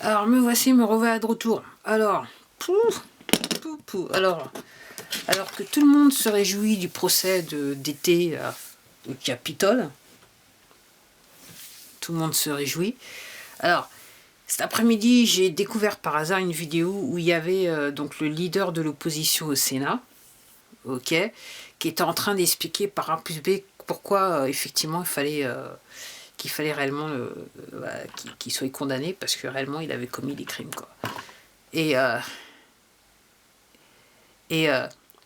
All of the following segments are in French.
Alors, me voici, me revoilà de retour. Alors, alors que tout le monde se réjouit du procès d'été au Capitole, tout le monde se réjouit. Alors, cet après-midi, j'ai découvert par hasard une vidéo où il y avait donc le leader de l'opposition au Sénat, ok, qui était en train d'expliquer par A plus B pourquoi effectivement qu'il fallait réellement qu'il soit condamné parce que réellement il avait commis des crimes, quoi. Et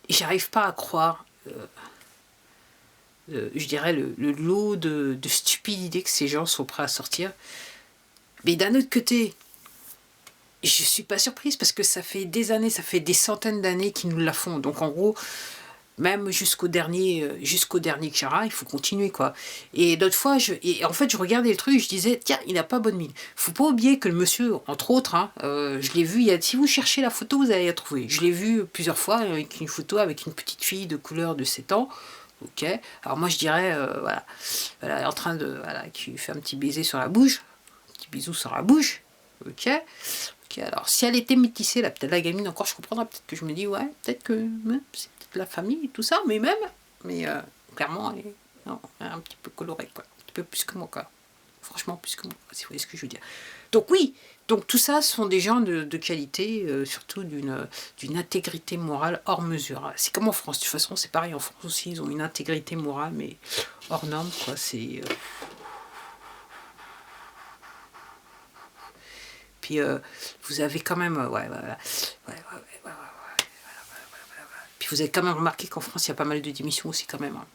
j'arrive pas à croire, je dirais, le lot de stupides idées que ces gens sont prêts à sortir. Mais d'un autre côté, je suis pas surprise parce que ça fait des années, ça fait des centaines d'années qu'ils nous la font. Donc en gros, même jusqu'au dernier Kshara, il faut continuer, quoi. Et d'autres fois, en fait, je regardais le truc, je disais, tiens, il n'a pas bonne mine. Faut pas oublier que le monsieur, entre autres, hein, je l'ai vu, si vous cherchez la photo, vous allez la trouver. Je l'ai vu plusieurs fois avec une photo avec une petite fille de couleur de 7 ans. Ok. Alors moi, je dirais, voilà, elle est en train de, voilà, qui lui fait un petit baiser sur la bouche, un petit bisou sur la bouche. Ok. Alors, si elle était métissée, là, peut-être la gamine, encore, je comprendrais, peut-être que je me dis, ouais, peut-être que c'est peut-être la famille et tout ça, mais clairement, elle est un petit peu colorée, quoi. Un petit peu plus que moi, quoi. Franchement, plus que moi, si vous voyez ce que je veux dire. Donc, oui, donc tout ça sont des gens de qualité, surtout d'une intégrité morale hors mesure. C'est comme en France, de toute façon, c'est pareil, en France aussi, ils ont une intégrité morale, mais hors norme, quoi, c'est... Puis vous avez quand même, puis vous avez quand même remarqué qu'en France, il y a pas mal de démissions aussi quand même. Hein.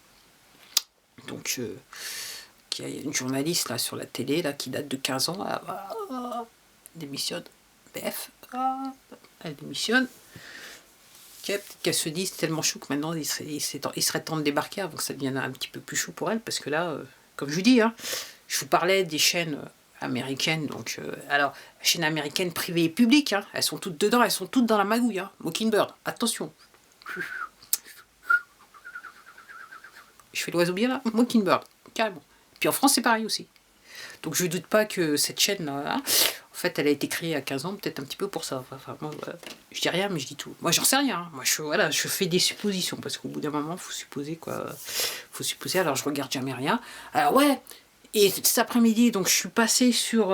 Donc, il y a une journaliste là sur la télé là qui date de 15 ans, elle démissionne. BF, elle démissionne. Peut-être qu'elle se dit c'est tellement chou que maintenant il serait temps de débarquer avant que ça devienne un petit peu plus chaud pour elle, parce que là, comme je vous dis, hein, je vous parlais des chaînes américaines, donc alors chaînes américaines privées et publiques, hein, elles sont toutes dedans, elles sont toutes dans la magouille, hein. Mockingbird, attention. Je fais l'oiseau bien là, Mockingbird, carrément. Puis en France c'est pareil aussi. Donc je ne doute pas que cette chaîne là, en fait elle a été créée à 15 ans, peut-être un petit peu pour ça. Enfin, moi, je dis rien mais je dis tout. Moi j'en sais rien, hein. Moi je fais des suppositions, parce qu'au bout d'un moment il faut supposer, quoi. Faut supposer, alors je regarde jamais rien. Alors ouais, et cet après-midi, donc je suis passé sur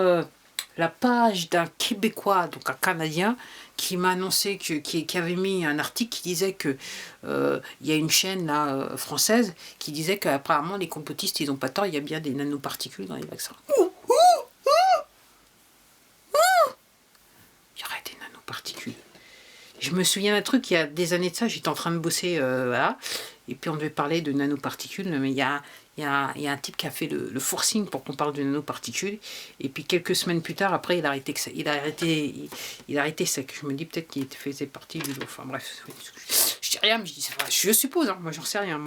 la page d'un Québécois, donc un Canadien, qui m'a annoncé qui avait mis un article qui disait que il y a une chaîne là française qui disait qu'apparemment les complotistes ils ont pas tort, il y a bien des nanoparticules dans les vaccins. Il y aurait des nanoparticules. Je me souviens d'un truc, il y a des années de ça, j'étais en train de bosser, voilà, et puis on devait parler de nanoparticules, mais il y a un type qui a fait le forcing pour qu'on parle de nanoparticules, et puis quelques semaines plus tard, après, il a arrêté ça, que je me dis peut-être qu'il faisait partie du lot, enfin bref, je dis rien, mais je dis, je suppose, hein, moi j'en sais rien,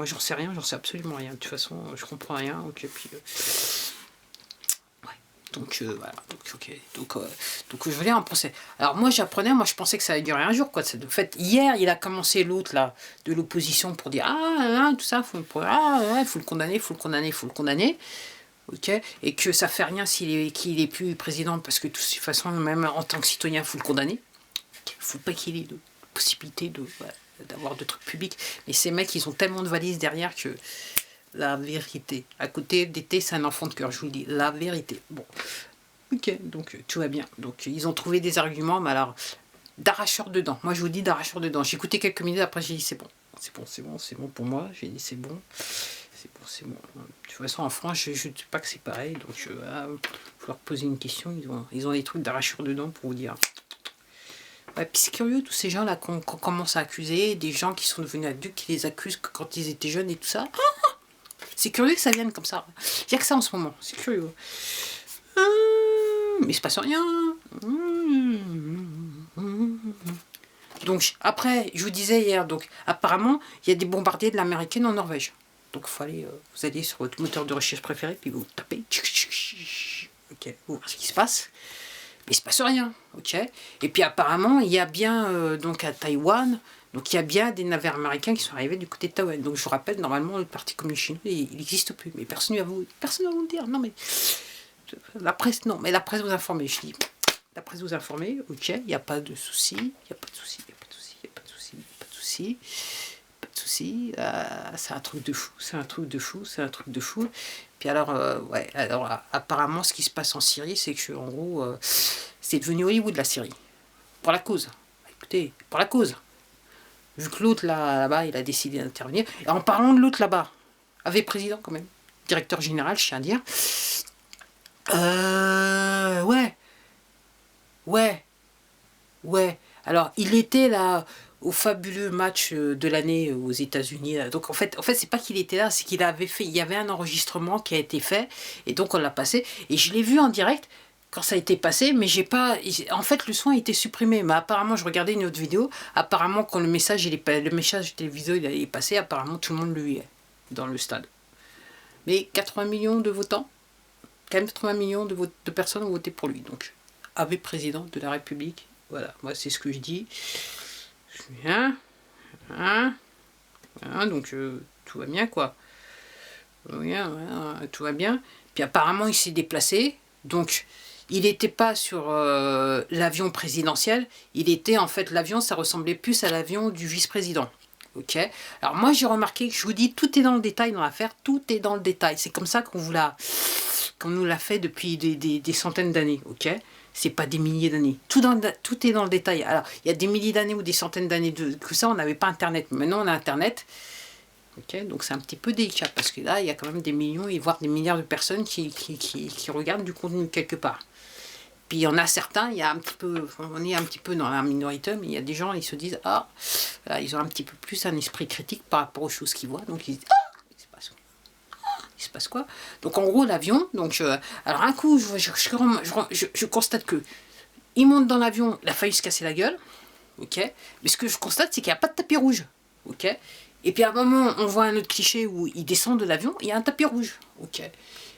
j'en sais absolument rien, de toute façon, je comprends rien, ok, puis... Donc voilà, donc je voulais en penser. Alors moi je pensais que ça allait durer un jour, quoi. En fait, hier il a commencé l'autre là de l'opposition pour dire tout ça, faut le condamner, ok, et que ça fait rien qu'il est plus président, parce que de toute façon même en tant que citoyen faut le condamner. Faut pas qu'il ait de possibilité d'avoir de trucs publics. Mais ces mecs ils ont tellement de valises derrière que la vérité. À côté d'été, c'est un enfant de cœur, je vous le dis. La vérité. Bon. Ok, donc tout va bien. Donc ils ont trouvé des arguments, mais alors, d'arracheur de dents. Moi, je vous dis d'arracheur de dents. J'ai écouté quelques minutes, après j'ai dit c'est bon. C'est bon pour moi. J'ai dit c'est bon. C'est bon. De toute façon, en France, je ne dis pas que c'est pareil. Donc, il faut leur poser une question. Ils ont des trucs d'arracheur de dents pour vous dire. Ouais, puis c'est curieux, tous ces gens-là qu'on commence à accuser, des gens qui sont devenus adultes, qui les accusent quand ils étaient jeunes et tout ça. C'est curieux que ça vienne comme ça. Il n'y a que ça en ce moment. C'est curieux. Mais il se passe rien. Donc, après, je vous disais hier, donc, apparemment, il y a des bombardiers de l'américaine en Norvège. Donc, il faut aller, vous allez sur votre moteur de recherche préféré, puis vous tapez. Ok, vous voyez ce qui se passe. Mais il ne se passe rien. Ok. Et puis, apparemment, il y a bien, donc, à Taïwan, donc il y a bien des navires américains qui sont arrivés du côté de Taïwan. Donc je vous rappelle, normalement, le Parti communiste chinois, il n'existe plus. Mais personne ne va vous le dire. Non, mais la presse, non. Mais la presse vous informe. Je dis, la presse vous informer, ok, il n'y a pas de souci, il n'y a pas de souci, il n'y a pas de souci, il n'y a pas de souci, il n'y a pas de souci, pas de souci, c'est un truc de fou, c'est un truc de fou, c'est un truc de fou. Puis alors, ouais, alors apparemment, ce qui se passe en Syrie, c'est que en gros, c'est devenu Hollywood la Syrie, pour la cause. Écoutez, pour la cause. Vu que l'autre là-bas, il a décidé d'intervenir. Et en parlant de l'autre là-bas, avait président quand même, directeur général, je tiens à dire. Ouais, ouais, ouais. Alors, il était là au fabuleux match de l'année aux États-Unis. Donc, en fait, c'est pas qu'il était là, c'est qu'il avait fait. Il y avait un enregistrement qui a été fait, et donc on l'a passé. Et je l'ai vu en direct quand ça a été passé, mais j'ai pas. En fait, le son a été supprimé. Mais apparemment, je regardais une autre vidéo. Apparemment, quand le message téléviseur il est passé, apparemment tout le monde le voyait dans le stade. Mais 80 millions de votants, 80 millions de personnes ont voté pour lui. Donc, avait président de la République. Voilà, moi c'est ce que je dis. Hein, donc tout va bien quoi. Tout va bien. Puis apparemment il s'est déplacé. Donc il n'était pas sur l'avion présidentiel. Il était en fait, l'avion ça ressemblait plus à l'avion du vice-président. Ok. Alors moi j'ai remarqué que je vous dis, tout est dans le détail dans l'affaire. Tout est dans le détail. C'est comme ça qu'on nous l'a fait depuis des centaines d'années. Ok. C'est pas des milliers d'années. Tout est dans le détail. Alors, il y a des milliers d'années ou des centaines d'années que ça, on n'avait pas Internet. Maintenant, on a Internet. Okay, donc, c'est un petit peu délicat parce que là, il y a quand même des millions et voire des milliards de personnes qui regardent du contenu quelque part. Puis, il y en a certains, on est un petit peu dans la minorité, mais il y a des gens, ils se disent, ils ont un petit peu plus un esprit critique par rapport aux choses qu'ils voient. Donc, ils disent, il se passe quoi? Donc en gros l'avion, alors un coup je constate que il monte dans l'avion, il a failli se casser la gueule, ok, mais ce que je constate c'est qu'il n'y a pas de tapis rouge, ok, et puis à un moment on voit un autre cliché où il descend de l'avion, il y a un tapis rouge, ok,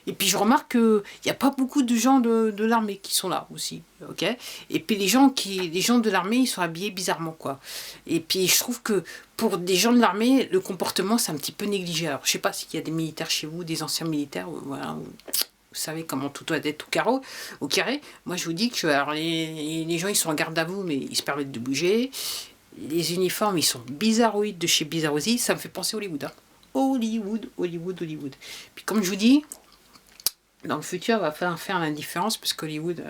et puis je remarque qu'il n'y a pas beaucoup de gens de l'armée qui sont là aussi, ok, et puis les gens de l'armée ils sont habillés bizarrement quoi, et puis je trouve que pour des gens de l'armée, le comportement, c'est un petit peu négligé. Alors, je sais pas s'il y a des militaires chez vous, des anciens militaires, voilà, vous savez comment tout doit être au carré. Moi, je vous dis que alors, les gens, ils sont en garde à vous, mais ils se permettent de bouger. Les uniformes, ils sont bizarroïdes de chez Bizarrosi. Ça me fait penser à Hollywood. Hein. Hollywood. Puis, comme je vous dis, dans le futur, il va falloir faire la différence, parce qu'Hollywood...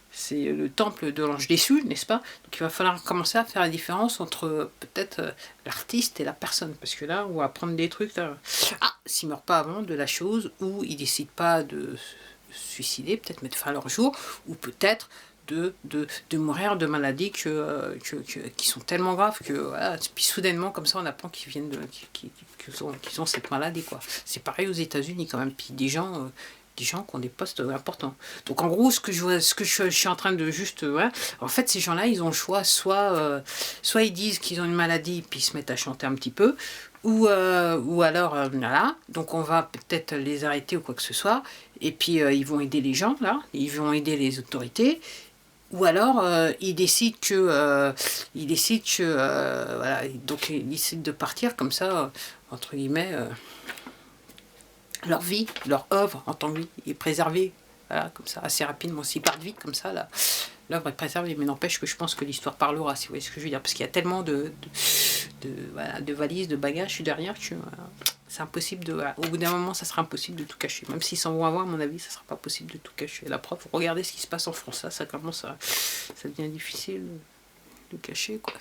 c'est le temple de l'ange déçu, n'est-ce pas? Donc il va falloir commencer à faire la différence entre peut-être l'artiste et la personne. Parce que là, on va apprendre des trucs. S'ils ne meurent pas avant de la chose, ou ils ne décident pas de se suicider, peut-être mettre fin à leur jour, ou peut-être de mourir de maladies qui sont tellement graves que voilà, puis soudainement, comme ça, on apprend qu'ils ont cette maladie. C'est pareil aux États-Unis quand même. Puis des gens qui ont des postes importants. Donc en gros, ce que je suis en train de juste... en fait, ces gens-là, ils ont le choix, soit ils disent qu'ils ont une maladie, puis ils se mettent à chanter un petit peu, ou alors, voilà, donc on va peut-être les arrêter ou quoi que ce soit, et puis ils vont aider les gens, là, ils vont aider les autorités, ou alors ils décident que... voilà, donc ils décident de partir comme ça, entre guillemets... leur vie, leur œuvre en tant que vie est préservée, voilà, comme ça, assez rapidement. S'ils partent vite comme ça, l'œuvre est préservée, mais n'empêche que je pense que l'histoire parlera, si vous voyez ce que je veux dire, parce qu'il y a tellement de valises, de bagages derrière que c'est impossible de... Voilà, au bout d'un moment, ça sera impossible de tout cacher. Même s'ils s'en vont avoir, à mon avis, ça sera pas possible de tout cacher. La preuve, regardez ce qui se passe en France, ça commence ça devient difficile de cacher, quoi.